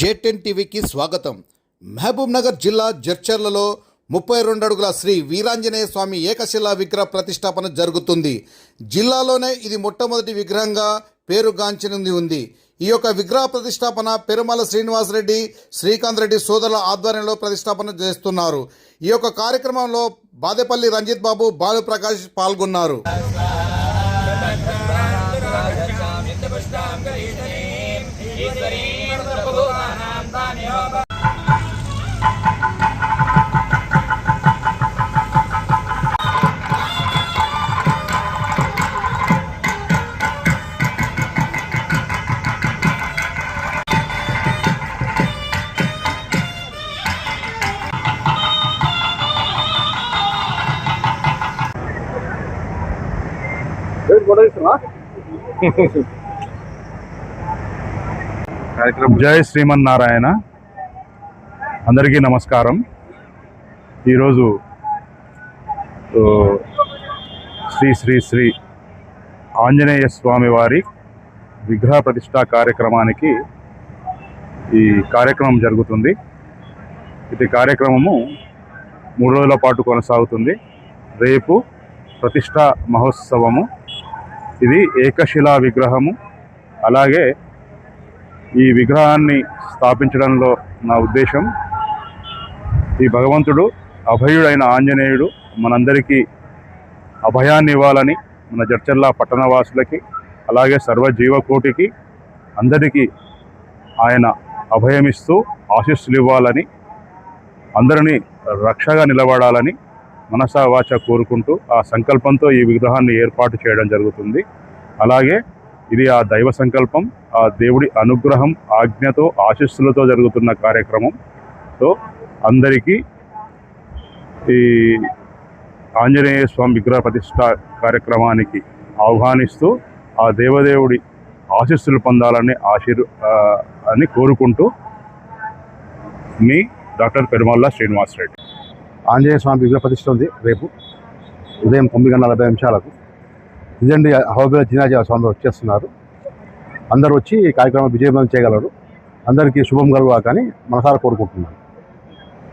J10 టీవీకి స్వాగతం. మహబూబ్ నగర్ జిల్లా జడ్చర్లలో 32 అడుగుల శ్రీ వీరాంజనేయ స్వామి ఏకశిలా విగ్రహ ప్రతిష్టాపన జరుగుతుంది. జిల్లాలోనే ఇది మొట్టమొదటి విగ్రహంగా పేరుగాంచనుంది ఉంది. ఈ యొక్క విగ్రహ ప్రతిష్టాపన పెరుమల శ్రీనివాసరెడ్డి, శ్రీకాంత్ రెడ్డి సోదరుల ఆధ్వర్యంలో ప్రతిష్టాపన చేస్తున్నారు. ఈ యొక్క కార్యక్రమంలో బాదేపల్లి రంజిత్ బాబు, భానుప్రకాష్ పాల్గొన్నారు. జై శ్రీమన్నారాయణ. అందరికీ నమస్కారం. ఈరోజు శ్రీ శ్రీ శ్రీ ఆంజనేయ స్వామి వారి విగ్రహ ప్రతిష్టా కార్యక్రమానికి ఈ కార్యక్రమం జరుగుతుంది. ఇది కార్యక్రమము 3 రోజుల పాటు కొనసాగుతుంది. రేపు ప్రతిష్టా మహోత్సవము. ఇది ఏకశిలా విగ్రహము. అలాగే ఈ విగ్రహాన్ని స్థాపించడంలో నా ఉద్దేశం, ఈ భగవంతుడు అభయుడైన ఆంజనేయుడు మనందరికీ అభయాన్ని ఇవ్వాలని, మన జడ్చర్ల పట్టణవాసులకి అలాగే సర్వజీవకోటికి అందరికీ ఆయన అభయమిస్తూ ఆశీస్సులు ఇవ్వాలని, అందరినీ రక్షగా నిలబడాలని మనసా వాచ కోరుకుంటూ ఆ సంకల్పంతో ఈ విగ్రహాన్ని ఏర్పాటు చేయడం జరుగుతుంది. అలాగే ఇది ఆ దైవ సంకల్పం, ఆ దేవుడి అనుగ్రహం, ఆజ్ఞతో, ఆశీస్సులతో జరుగుతున్న కార్యక్రమం. సో అందరికీ ఈ ఆంజనేయ స్వామి విగ్రహ ప్రతిష్ఠా కార్యక్రమానికి ఆహ్వానిస్తూ ఆ దేవదేవుడి ఆశీస్సులు పొందాలని అని కోరుకుంటూ మీ డాక్టర్ పెరుమల శ్రీనివాసరెడ్డి. ఆంజనేయ స్వామి విగ్రహ ప్రతిష్ఠ ఉంది రేపు ఉదయం 9:40 నిజండి హోబిల జినాజీ స్వామి వచ్చేస్తున్నారు. అందరూ వచ్చి ఈ కార్యక్రమం విజయవంతం చేయగలరు. అందరికీ శుభం కలుగా కానీ మనసారా కోరుకుంటున్నాను.